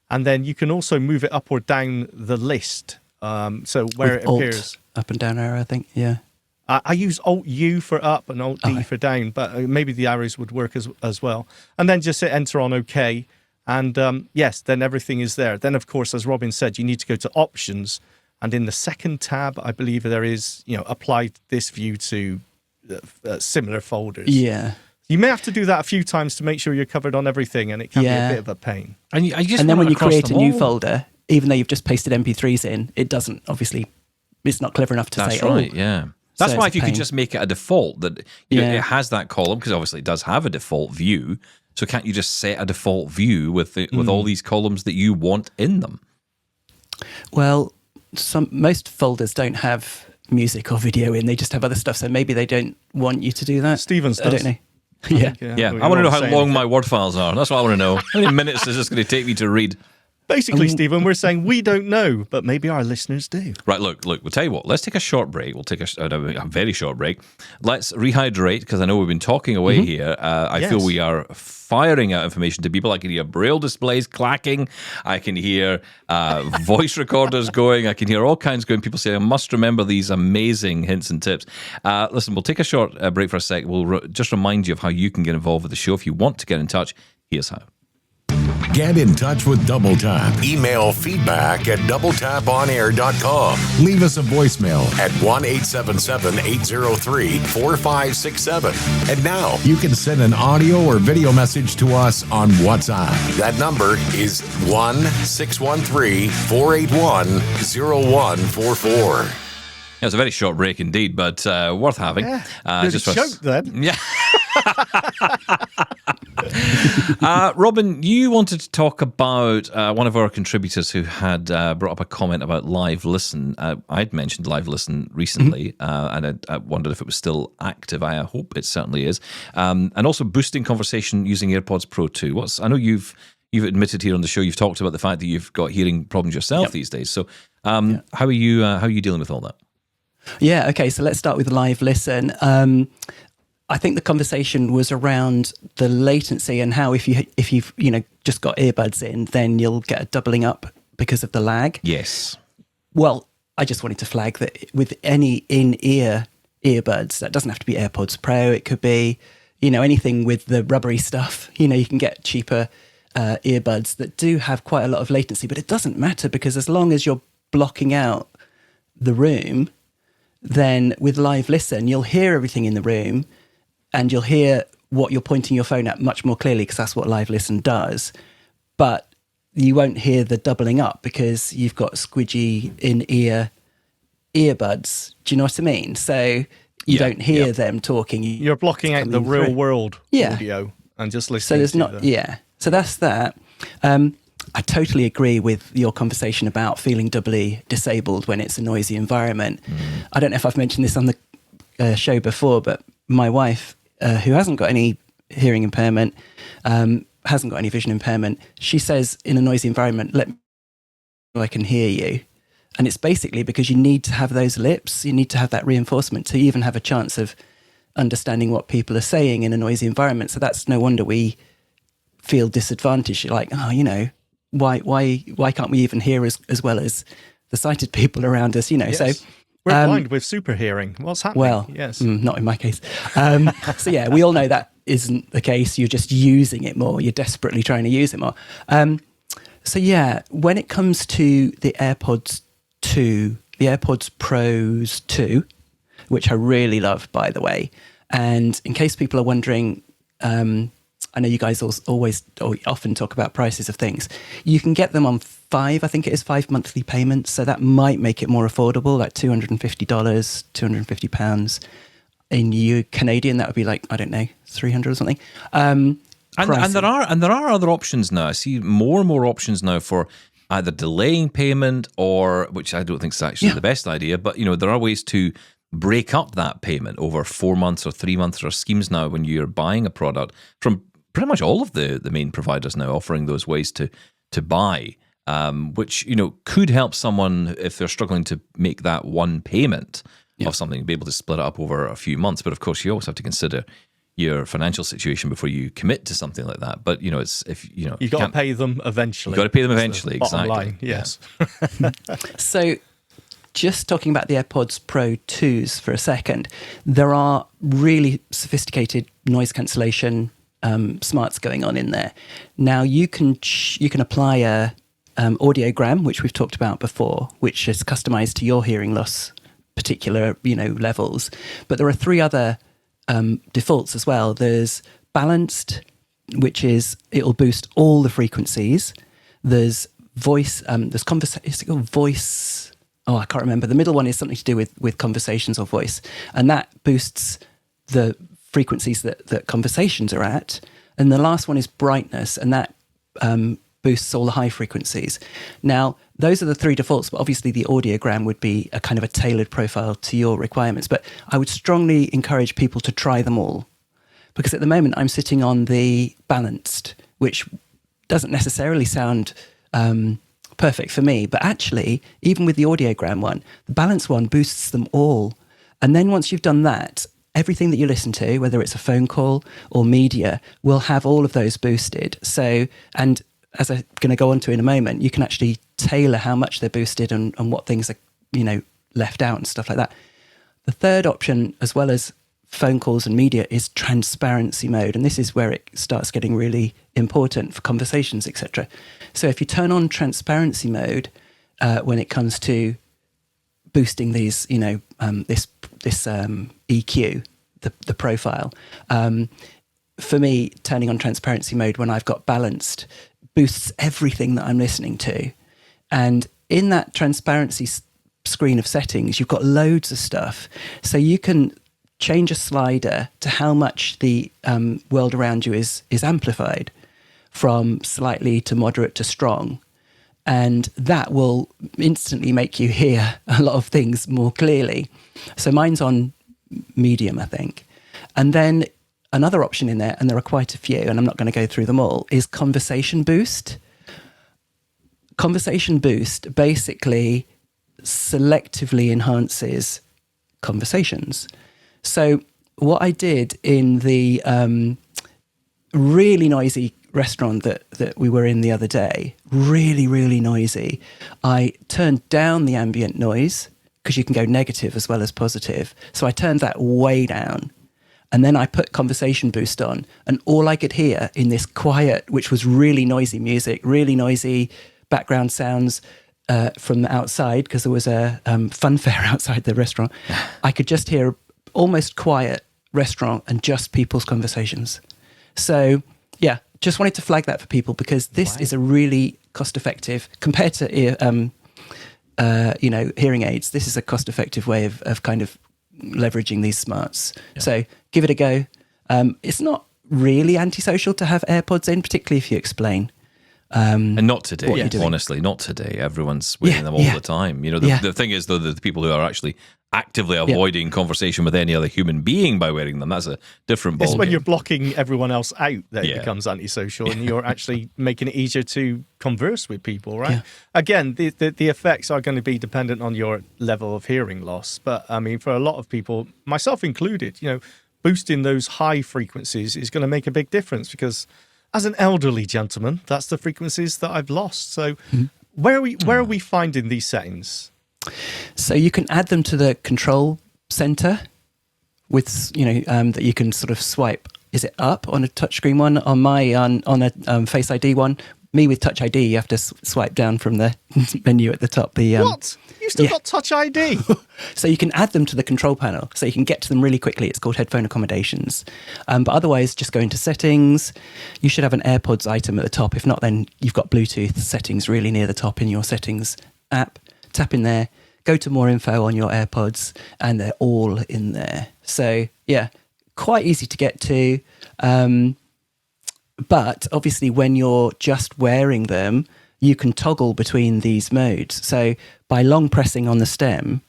And then you can also move it up or down the list. So where it appears. Up and down arrow, I think, I use Alt-U for up and Alt-D for down, but maybe the arrows would work as well. And then just hit enter on OK. And yes, then everything is there. Then, of course, as Robin said, you need to go to options. And in the second tab, I believe there is, apply this view to similar folders. Yeah. You may have to do that a few times to make sure you're covered on everything, and it can be a bit of a pain. And then when you create a new folder, even though you've just pasted MP3s in, it doesn't, obviously, it's not clever enough to say, That's right, yeah. That's why if you could pain. just make it a default that it has that column, because obviously it does have a default view. So can't you just set a default view with all these columns that you want in them? Well, most folders don't have music or video in; they just have other stuff. So maybe they don't want you to do that. Stevens does. I don't know. I want to know how long my Word files are. That's what I want to know. How many minutes is this going to take me to read? Basically, Stephen, we're saying we don't know, but maybe our listeners do. Right, look, we'll tell you what. Let's take a short break. We'll take a very short break. Let's rehydrate, because I know we've been talking away here. I feel we are firing out information to people. I can hear braille displays clacking. I can hear voice recorders going. I can hear all kinds going. People say, I must remember these amazing hints and tips. Listen, we'll take a short break for a sec. We'll just remind you of how you can get involved with the show. If you want to get in touch, here's how. Get in touch with Double Tap. Email feedback at doubletaponair.com. Leave us a voicemail at 1-877-803-4567. And now you can send an audio or video message to us on WhatsApp. That number is 1-613-481-0144. It was a very short break indeed, but worth having. Just a joke then. Yeah. Robin, you wanted to talk about one of our contributors who had brought up a comment about Live Listen. I'd mentioned Live Listen recently, and I wondered if it was still active. I hope it certainly is. And also boosting conversation using AirPods Pro 2. I know you've admitted here on the show, you've talked about the fact that you've got hearing problems yourself these days. So how are you dealing with all that? Yeah, okay, so let's start with Live Listen. I think the conversation was around the latency and how if you've just got earbuds in, then you'll get a doubling up because of the lag. Yes. Well, I just wanted to flag that with any in-ear earbuds, that doesn't have to be AirPods Pro. It could be, anything with the rubbery stuff. You can get cheaper earbuds that do have quite a lot of latency, but it doesn't matter because as long as you're blocking out the room, then with Live Listen, you'll hear everything in the room. And you'll hear what you're pointing your phone at much more clearly because that's what Live Listen does. But you won't hear the doubling up because you've got squidgy in-ear earbuds. Do you know what I mean? So you don't hear them talking. You're blocking out the real world audio and just listening so So that's that. I totally agree with your conversation about feeling doubly disabled when it's a noisy environment. I don't know if I've mentioned this on the show before, but my wife, who hasn't got any hearing impairment, hasn't got any vision impairment, she says in a noisy environment, let me know I can hear you. And it's basically because you need to have those lips, you need to have that reinforcement to even have a chance of understanding what people are saying in a noisy environment. So that's no wonder we feel disadvantaged. You're like, why can't we even hear as well as the sighted people around us, Yes. So we're blind with super hearing. What's happening? Well, yes. Not in my case. So yeah, we all know that isn't the case. You're just using it more. You're desperately trying to use it more. So yeah, when it comes to the AirPods 2, the AirPods Pros 2, which I really love, by the way, and in case people are wondering, I know you guys often talk about prices of things. You can get them on 5 monthly payments. So that might make it more affordable, like $250, £250. In Canadian, that would be like, I don't know, 300 or something. And there are other options now. I see more and more options now for either delaying payment or, which I don't think is actually the best idea, but there are ways to break up that payment over 4 months or 3 months. There are schemes now when you're buying a product from pretty much all of the main providers now offering those ways to buy, which could help someone if they're struggling to make that one payment of something, be able to split it up over a few months. But of course, you always have to consider your financial situation before you commit to something like that. But it's you've got to pay them eventually. You've got to pay them eventually. Bottom Exactly. line, yes. So, just talking about the AirPods Pro 2s for a second, there are really sophisticated noise cancellation smarts going on in there. Now you can apply a audiogram, which we've talked about before, which is customized to your hearing loss particular levels. But there are 3 other defaults as well. There's balanced, which is it'll boost all the frequencies. There's voice. There's conversation. Voice. Oh, I can't remember. The middle one is something to do with conversations or voice, and that boosts the frequencies that conversations are at. And the last one is brightness, and that boosts all the high frequencies. Now, those are the 3 defaults, but obviously the audiogram would be a kind of a tailored profile to your requirements. But I would strongly encourage people to try them all, because at the moment I'm sitting on the balanced, which doesn't necessarily sound perfect for me, but actually, even with the audiogram one, the balanced one boosts them all. And then once you've done that, everything that you listen to, whether it's a phone call or media, will have all of those boosted. So, and as I'm going to go on to in a moment, you can actually tailor how much they're boosted and what things are, left out and stuff like that. The third option, as well as phone calls and media, is transparency mode. And this is where it starts getting really important for conversations, etc. So if you turn on transparency mode, when it comes to boosting these, this EQ, the profile, for me, turning on transparency mode when I've got balanced boosts everything that I'm listening to. And in that transparency screen of settings, you've got loads of stuff. So you can change a slider to how much the world around you is amplified, from slightly to moderate to strong. And that will instantly make you hear a lot of things more clearly. So mine's on medium, I think. And then another option in there, and there are quite a few, and I'm not going to go through them all, is Conversation Boost. Conversation Boost basically selectively enhances conversations. So what I did in the really noisy restaurant that we were in the other day, really, really noisy, I turned down the ambient noise, because you can go negative as well as positive. So I turned that way down. And then I put Conversation Boost on, and all I could hear in this quiet, which was really noisy music, really noisy background sounds from the outside, because there was a funfair outside the restaurant. I could just hear almost quiet restaurant and just people's conversations. So, yeah, just wanted to flag that for people, because this is a really cost-effective, compared to hearing aids, this is a cost-effective way of kind of leveraging these smarts. Yeah. So give it a go. It's not really antisocial to have AirPods in, particularly if you explain. And not today, honestly, not today. Everyone's wearing them all the time. The thing is, though, the people who are actually actively avoiding conversation with any other human being by wearing them, that's a different ballgame. It's when you're blocking everyone else out that it becomes antisocial, and you're actually making it easier to converse with people, right? Yeah. Again, the effects are going to be dependent on your level of hearing loss. But, I mean, for a lot of people, myself included, boosting those high frequencies is going to make a big difference, because as an elderly gentleman, that's the frequencies that I've lost. So where are we finding these settings? So you can add them to the control center with, that you can sort of swipe. Is it up on a touchscreen one? On my on a Face ID one, Me with Touch ID, you have to swipe down from the menu at the top. What? You've still got Touch ID? So you can add them to the control panel. So you can get to them really quickly. It's called headphone accommodations. But otherwise, just go into settings. You should have an AirPods item at the top. If not, then you've got Bluetooth settings really near the top in your settings app. Tap in there, go to more info on your AirPods, and they're all in there. So yeah, quite easy to get to. But obviously, when you're just wearing them, you can toggle between these modes. So by long pressing on the stem,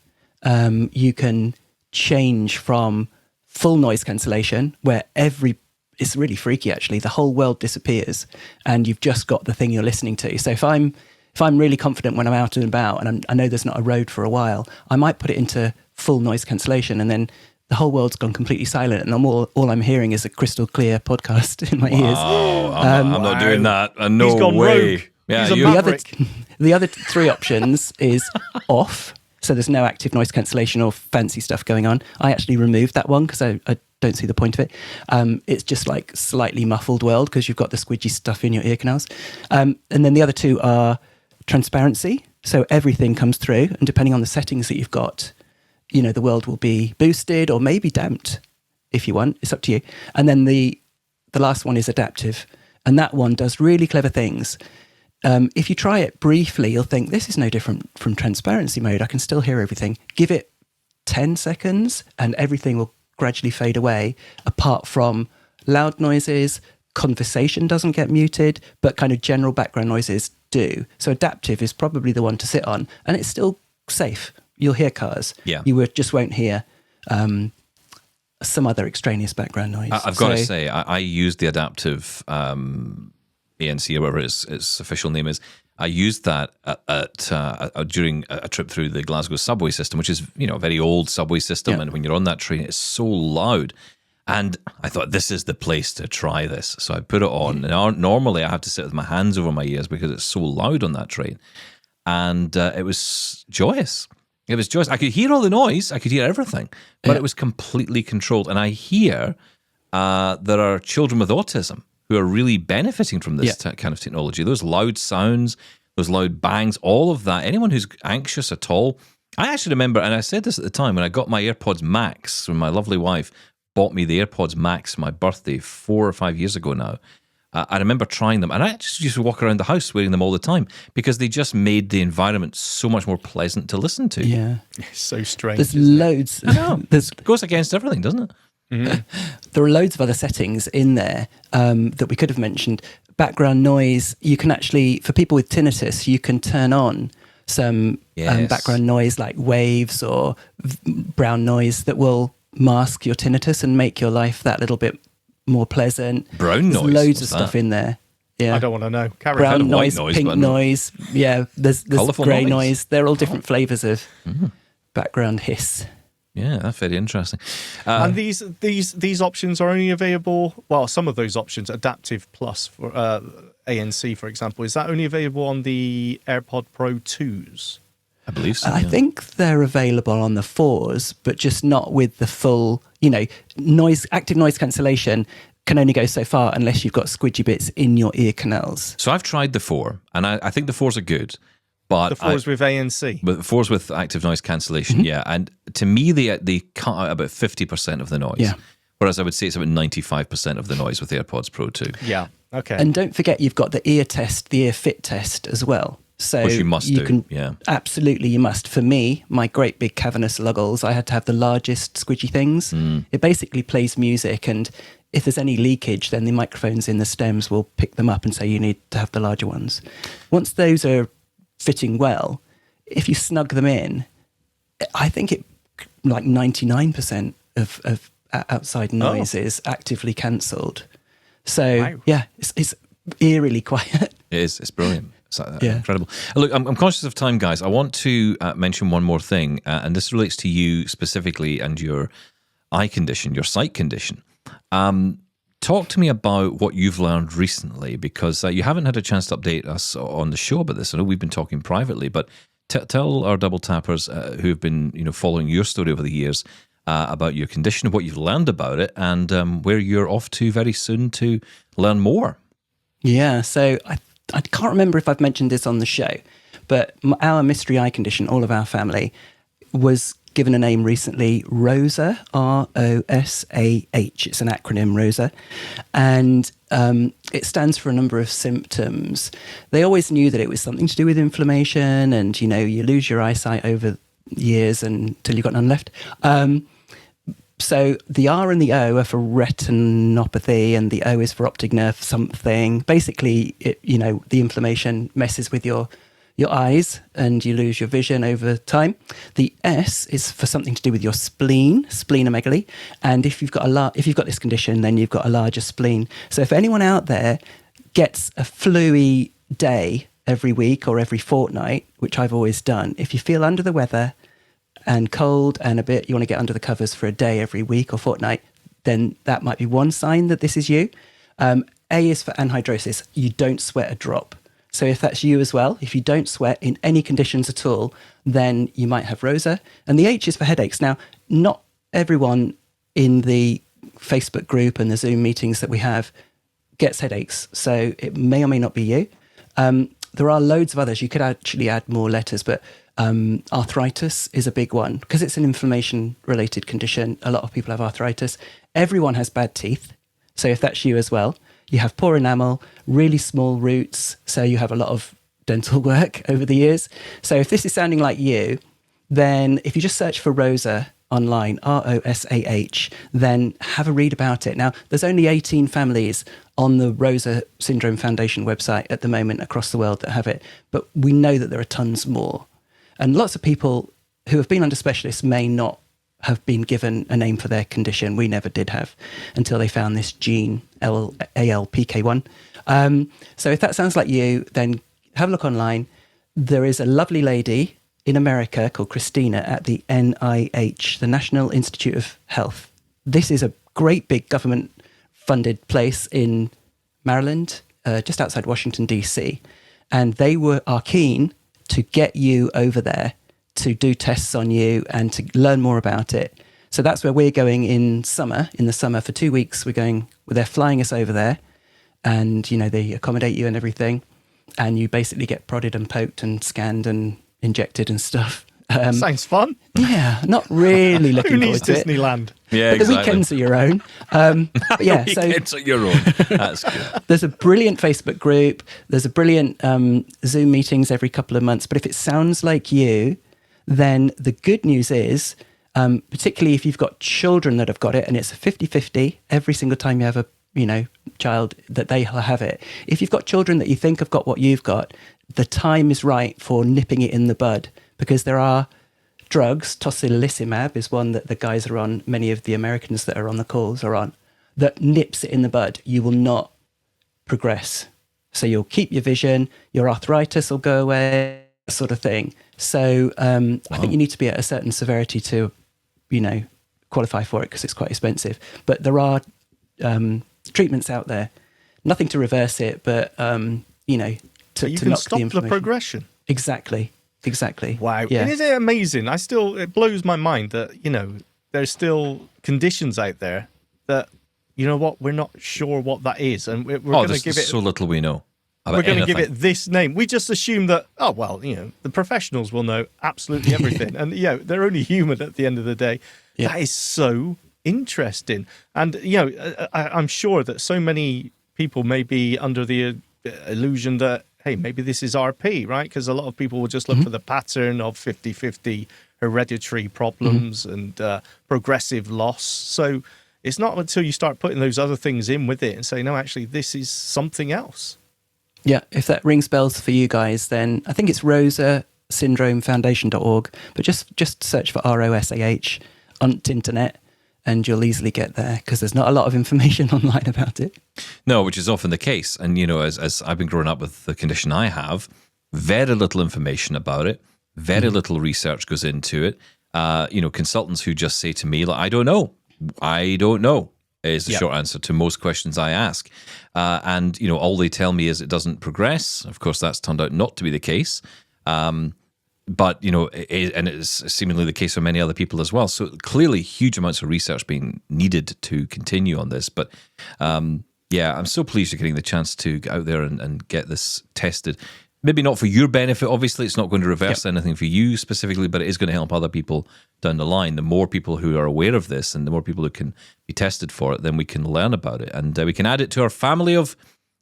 you can change from full noise cancellation, where it's really freaky actually, the whole world disappears and you've just got the thing you're listening to. So if I'm really confident when I'm out and about and I know there's not a road for a while, I might put it into full noise cancellation, and then the whole world's gone completely silent, and all I'm hearing is a crystal clear podcast in my ears. I'm not doing that. No He's gone way. rogue. Yeah, He's a maverick. The other three options is off, so there's no active noise cancellation or fancy stuff going on. I actually removed that one because I don't see the point of it. It's just like slightly muffled world because you've got the squidgy stuff in your ear canals. And then the other two are transparency, so everything comes through, and depending on the settings that you've got, the world will be boosted or maybe damped if you want. It's up to you. And then the last one is adaptive, and that one does really clever things. If you try it briefly, you'll think, this is no different from transparency mode. I can still hear everything. Give it 10 seconds and everything will gradually fade away, apart from loud noises. Conversation doesn't get muted, but kind of general background noises do. So adaptive is probably the one to sit on, and it's still safe. You'll hear cars. Yeah. You just won't hear some other extraneous background noise. I've got to say, I used the adaptive ANC, or whatever its official name is. I used that during a trip through the Glasgow subway system, which is a very old subway system. Yeah. And when you're on that train, it's so loud. And I thought, this is the place to try this. So I put it on. And normally I have to sit with my hands over my ears because it's so loud on that train. And it was joyous. It was joyous. I could hear all the noise. I could hear everything. But it was completely controlled. And I hear there are children with autism who are really benefiting from this kind of technology. Those loud sounds, those loud bangs, all of that. Anyone who's anxious at all. I actually remember, and I said this at the time, when I got my AirPods Max from my lovely wife, bought me the AirPods Max for my birthday 4 or 5 years ago now. I remember trying them, and I just used to walk around the house wearing them all the time because they just made the environment so much more pleasant to listen to. Yeah. It's so strange. There's loads. I know. It goes against everything, doesn't it? Mm-hmm. There are loads of other settings in there that we could have mentioned. Background noise, you can actually, for people with tinnitus, you can turn on some background noise like waves or brown noise that will mask your tinnitus and make your life that little bit more pleasant. Brown there's noise? Loads of stuff in there. Yeah. I don't want to know. Brown noise, noise, pink noise. Yeah, there's grey noise. They're all different flavours of background hiss. Yeah, that's very interesting. And these options are only available, well, some of those options, Adaptive Plus for ANC, for example, is that only available on the AirPod Pro 2s? I believe so. I think they're available on the 4s, but just not with the full, active noise cancellation can only go so far unless you've got squidgy bits in your ear canals. So I've tried the 4, and I think the 4s are good. But the 4s with ANC? But the 4s with active noise cancellation, yeah. And to me, they cut out about 50% of the noise. Yeah. Whereas I would say it's about 95% of the noise with the AirPods Pro 2. Yeah, okay. And don't forget, you've got the ear fit test as well. So which you must do, Absolutely, you must. For me, my great big cavernous luggles, I had to have the largest squidgy things. It basically plays music, and if there's any leakage, then the microphones in the stems will pick them up and say you need to have the larger ones. Once those are fitting well, if you snug them in, I think it like 99% of outside noise is actively cancelled. So it's eerily quiet. It is. It's brilliant. It's incredible. Look, I'm conscious of time, guys. I want to mention one more thing, and this relates to you specifically and your eye condition, your sight condition. Talk to me about what you've learned recently, because you haven't had a chance to update us on the show about this. I know we've been talking privately, but tell our double tappers who've been following your story over the years about your condition, what you've learned about it, and where you're off to very soon to learn more. Yeah, so I can't remember if I've mentioned this on the show, but our mystery eye condition, all of our family, was given a name recently, ROSAH, ROSAH. It's an acronym, ROSAH. And it stands for a number of symptoms. They always knew that it was something to do with inflammation and, you lose your eyesight over years until you've got none left. So the R and the O are for retinopathy, and the O is for optic nerve something. Basically, the inflammation messes with your eyes and you lose your vision over time. The S is for something to do with your spleen, splenomegaly. And if you've got this condition, then you've got a larger spleen. So if anyone out there gets a flu-y day every week or every fortnight, which I've always done, if you feel under the weather and cold and you want to get under the covers for a day every week or fortnight, then that might be one sign that this is you. A is for anhidrosis. You don't sweat a drop. So if that's you as well, if you don't sweat in any conditions at all, then you might have ROSAH. And the H is for headaches. Now, not everyone in the Facebook group and the Zoom meetings that we have gets headaches. So it may or may not be you. There are loads of others. You could actually add more letters, but arthritis is a big one because it's an inflammation-related condition. A lot of people have arthritis. Everyone has bad teeth. So if that's you as well, you have poor enamel, really small roots, so you have a lot of dental work over the years. So if this is sounding like you, then if you just search for ROSAH online, ROSAH, then have a read about it. Now, there's only 18 families on the ROSAH Syndrome Foundation website at the moment across the world that have it, but we know that there are tons more. And lots of people who have been under specialists may not have been given a name for their condition. We never did have until they found this gene, ALPK1. So if that sounds like you, then have a look online. There is a lovely lady in America called Christina at the NIH, the National Institute of Health. This is a great big government-funded place in Maryland, just outside Washington, D.C. And they are keen to get you over there to do tests on you and to learn more about it. So that's where we're going in the summer for 2 weeks. They're flying us over there and, they accommodate you and everything. And you basically get prodded and poked and scanned and injected and stuff. Sounds fun. Yeah, not really looking Who needs forward to Disneyland? Yeah, but exactly. the weekends are your own. But yeah, so Weekends are your own. That's good. there's a brilliant Facebook group. There's a brilliant Zoom meetings every couple of months. But if it sounds like you, then the good news is, particularly if you've got children that have got it, and it's a 50-50 every single time you have a child that they have it. If you've got children that you think have got what you've got, the time is right for nipping it in the bud, because there are drugs. Tocilizumab is one that the guys are on, many of the Americans that are on the calls are on, that nips it in the bud. You will not progress. So you'll keep your vision, your arthritis will go away, sort of thing. So I think you need to be at a certain severity to, qualify for it, because it's quite expensive. But there are treatments out there. Nothing to reverse it, but, to you knock can stop the inflammation. the progression. Exactly. Wow. Yeah. And isn't it amazing? It blows my mind that, there's still conditions out there that, we're not sure what that is. And we're going to give it so little we know about We're going to anything. give it this name. We just assume that, the professionals will know absolutely everything. And, they're only human at the end of the day. Yeah. That is so interesting. And, I'm sure that so many people may be under the illusion that, hey, maybe this is RP, right? Because a lot of people will just look for the pattern of 50-50 hereditary problems and progressive loss. So it's not until you start putting those other things in with it and say, no, actually, this is something else. Yeah, if that rings bells for you guys, then I think it's rosasyndromefoundation.org, but just search for ROSAH on the internet and you'll easily get there, because there's not a lot of information online about it. No, which is often the case. And, as I've been growing up with the condition I have, very little information about it, very little research goes into it. Consultants who just say to me, like, I don't know is the short answer to most questions I ask. And all they tell me is it doesn't progress. Of course, that's turned out not to be the case. But, it's seemingly the case for many other people as well. So clearly huge amounts of research being needed to continue on this. But, Yeah, I'm so pleased you're getting the chance to get out there and get this tested. Maybe not for your benefit, obviously. It's not going to reverse anything for you specifically, but it is going to help other people down the line. The more people who are aware of this and the more people who can be tested for it, then we can learn about it. And we can add it to our family of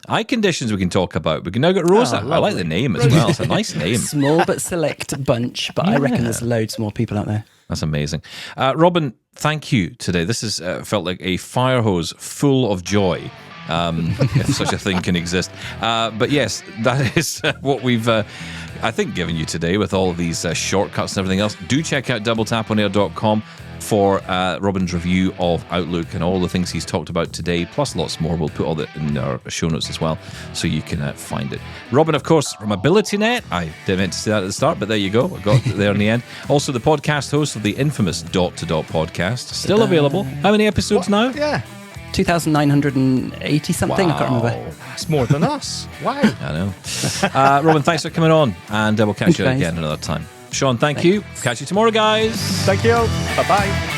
eye conditions we can talk about. We can now get ROSAH. I like the name as well. It's a nice name. Small but select bunch, but I reckon there's loads more people out there. That's amazing. Robin, thank you today. This has felt like a fire hose full of joy. If such a thing can exist. But yes, that is what we've, I think, given you today with all of these shortcuts and everything else. Do check out doubletaponair.com for Robin's review of Outlook and all the things he's talked about today, plus lots more. We'll put all that in our show notes as well, so you can find it. Robin, of course, from AbilityNet. I didn't meant to say that at the start, but there you go. I got there in the end. Also, the podcast host of the infamous Dot to Dot podcast. Still available. How many episodes now? Yeah. 2,980 something. Wow. I can't remember. It's more than us. Wow. I know. Robin, thanks for coming on, and we'll catch you again another time. Sean, thanks. You. Catch you tomorrow, guys. Thank you. Bye-bye.